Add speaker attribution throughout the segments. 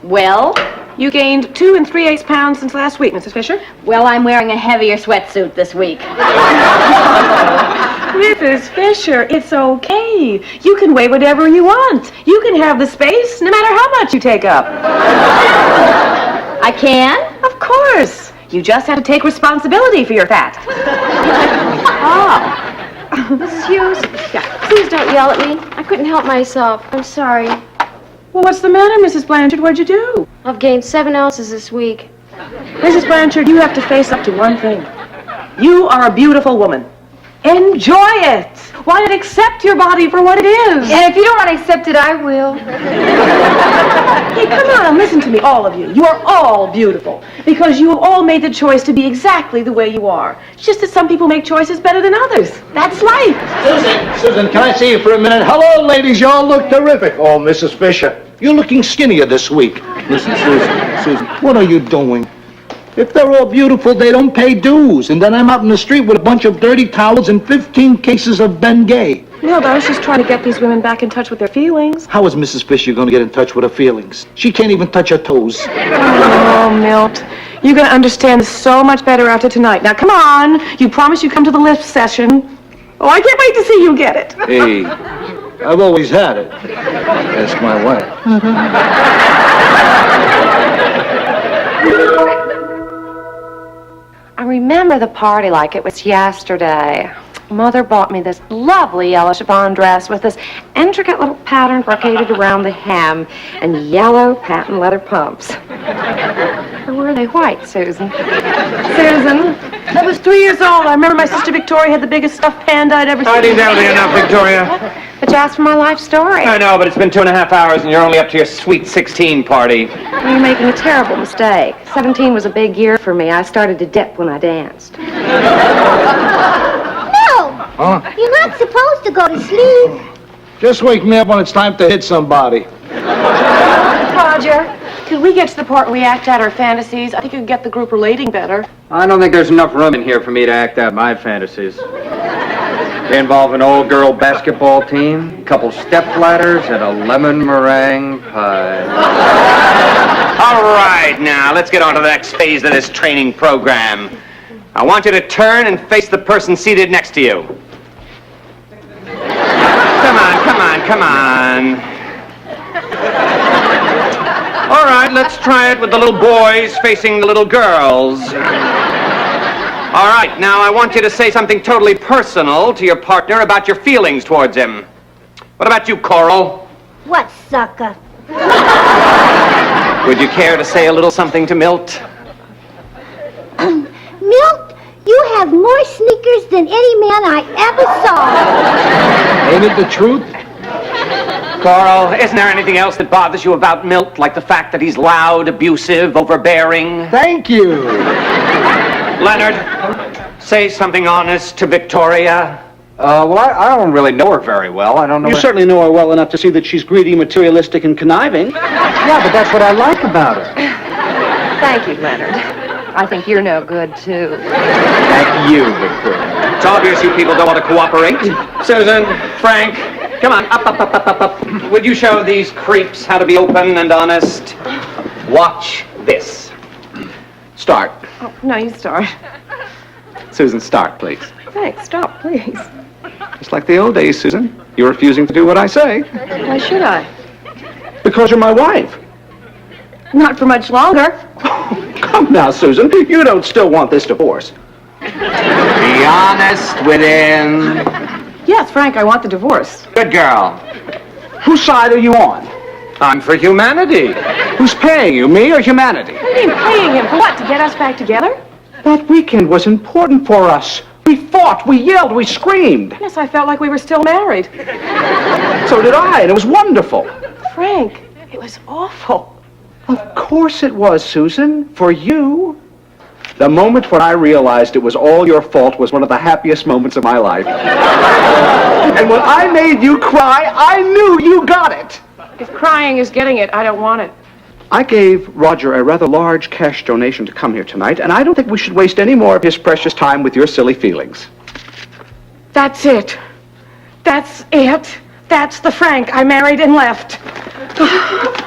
Speaker 1: Well?
Speaker 2: You gained 2 3/8 pounds since last week, Mrs. Fisher.
Speaker 1: Well, I'm wearing a heavier sweatsuit this week.
Speaker 2: Mrs. Fisher, it's okay. You can weigh whatever you want. You can have the space, no matter how much you take up.
Speaker 1: I can?
Speaker 2: Of course. You just have to take responsibility for your fat.
Speaker 3: Mrs. Hughes, please don't yell at me. I couldn't help myself. I'm sorry.
Speaker 2: Well, what's the matter, Mrs. Blanchard? What'd you do?
Speaker 3: I've gained 7 ounces this week.
Speaker 2: Mrs. Blanchard, you have to face up to one thing. You are a beautiful woman. Enjoy it. Why not accept your body for what it is?
Speaker 3: And if you don't want to accept it, I will.
Speaker 2: Hey, come on, listen to me, all of you. You are all beautiful because you have all made the choice to be exactly the way you are. It's just that some people make choices better than others. That's life.
Speaker 4: Susan, can I see you for a minute? Hello, ladies. Y'all look terrific. Oh, Mrs. Fisher, you're looking skinnier this week. Listen, Susan, what are you doing? If they're all beautiful, they don't pay dues. And then I'm out in the street with a bunch of dirty towels and 15 cases of Bengay.
Speaker 2: No, but I was just trying to get these women back in touch with their feelings.
Speaker 4: How is Mrs. Fisher going to get in touch with her feelings? She can't even touch her toes.
Speaker 2: Oh, Milt. You're going to understand this so much better after tonight. Now, come on. You promised you'd come to the lift session. Oh, I can't wait to see you get it.
Speaker 4: Hey, I've always had it. Ask my wife.
Speaker 5: I remember the party like it was yesterday. Mother bought me this lovely yellow chiffon dress with this intricate little pattern brocaded around the hem and yellow patent leather pumps. Or were they white, Susan?
Speaker 2: Susan, I was 3 years old. I remember my sister Victoria had the biggest stuffed panda I'd ever seen.
Speaker 6: I didn't tell you enough, Victoria.
Speaker 5: But you asked for my life story.
Speaker 6: I know, but it's been 2.5 hours and you're only up to your sweet 16 party.
Speaker 5: You're making a terrible mistake. 17 was a big year for me. I started to dip when I danced.
Speaker 4: Huh?
Speaker 7: You're not supposed to go to sleep.
Speaker 4: Just wake me up when it's time to hit somebody.
Speaker 2: Roger, could we get to the part where we act out our fantasies? I think you could get the group relating better.
Speaker 6: I don't think there's enough room in here for me to act out my fantasies. They involve an old girl basketball team, a couple step ladders, and a lemon meringue pie.
Speaker 8: All right, now, let's get on to the next phase of this training program. I want you to turn and face the person seated next to you. Come on. All right, let's try it with the little boys facing the little girls. All right, now I want you to say something totally personal to your partner about your feelings towards him. What about you, Coral?
Speaker 7: What sucker?
Speaker 8: Would you care to say a little something to Milt?
Speaker 7: Milt, you have more sneakers than any man I ever saw.
Speaker 4: Ain't it the truth?
Speaker 8: Coral, isn't there anything else that bothers you about Milt, like the fact that he's loud, abusive, overbearing?
Speaker 4: Thank you.
Speaker 8: Leonard, say something honest to Victoria.
Speaker 6: Well, I don't really know her very well. I don't know.
Speaker 9: You certainly know her well enough to see that she's greedy, materialistic, and conniving.
Speaker 6: Yeah, but that's what I like about her.
Speaker 5: Thank you, Leonard. I think you're no good, too.
Speaker 6: Thank you, Victoria.
Speaker 8: It's obvious you people don't want to cooperate. Susan, Frank, come on, up. Would you show these creeps how to be open and honest? Watch this.
Speaker 6: Start.
Speaker 2: Oh, no, you start.
Speaker 6: Susan, start, please.
Speaker 2: Thanks, stop, please.
Speaker 6: Just like the old days, Susan. You're refusing to do what I say.
Speaker 2: Why should I?
Speaker 6: Because you're my wife.
Speaker 2: Not for much longer.
Speaker 6: Come now, Susan. You don't still want this divorce.
Speaker 8: Be honest with him.
Speaker 2: Yes, Frank, I want the divorce.
Speaker 8: Good girl.
Speaker 6: Whose side are you on?
Speaker 8: I'm for humanity.
Speaker 6: Who's paying you, me or humanity?
Speaker 2: What do you mean paying him? For what, to get us back together?
Speaker 6: That weekend was important for us. We fought, we yelled, we screamed.
Speaker 2: Yes, I felt like we were still married.
Speaker 6: So did I, and it was wonderful.
Speaker 2: Frank, it was awful.
Speaker 6: Of course it was, Susan, for you. The moment when I realized it was all your fault was one of the happiest moments of my life. And when I made you cry, I knew you got it.
Speaker 2: If crying is getting it, I don't want it.
Speaker 6: I gave Roger a rather large cash donation to come here tonight, and I don't think we should waste any more of his precious time with your silly feelings.
Speaker 2: That's it. That's That's the Frank I married and left.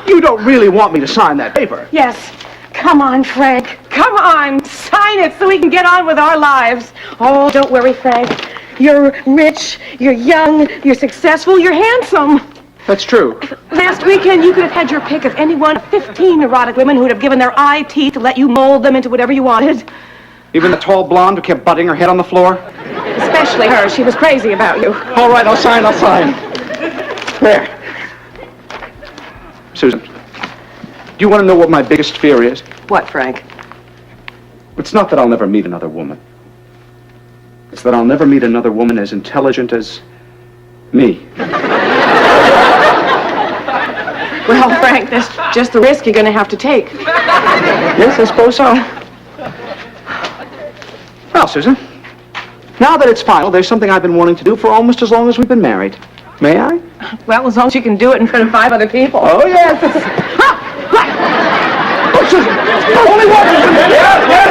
Speaker 6: You don't really want me to sign that paper.
Speaker 2: Yes. Come on, Frank. Come on. Sign it so we can get on with our lives. Oh, don't worry, Frank. You're rich, you're young, you're successful, you're handsome.
Speaker 6: That's true.
Speaker 2: Last weekend, you could have had your pick of any one of 15 erotic women who'd have given their eye teeth to let you mold them into whatever you wanted.
Speaker 6: Even the tall blonde who kept butting her head on the floor?
Speaker 2: Especially her. She was crazy about you.
Speaker 6: All right, I'll sign. There. Susan, do you want to know what my biggest fear is?
Speaker 2: What, Frank?
Speaker 6: It's not that I'll never meet another woman. It's that I'll never meet another woman as intelligent as me.
Speaker 2: Well, Frank, that's just the risk you're going to have to take.
Speaker 6: Yes, I suppose so. Well, Susan, now that it's final, there's something I've been wanting to do for almost as long as we've been married. May I?
Speaker 2: Well, as long as you can do it in front of 5 other people.
Speaker 6: Oh, yes. Oh, Susan! Only one, Susan! Yeah, yeah!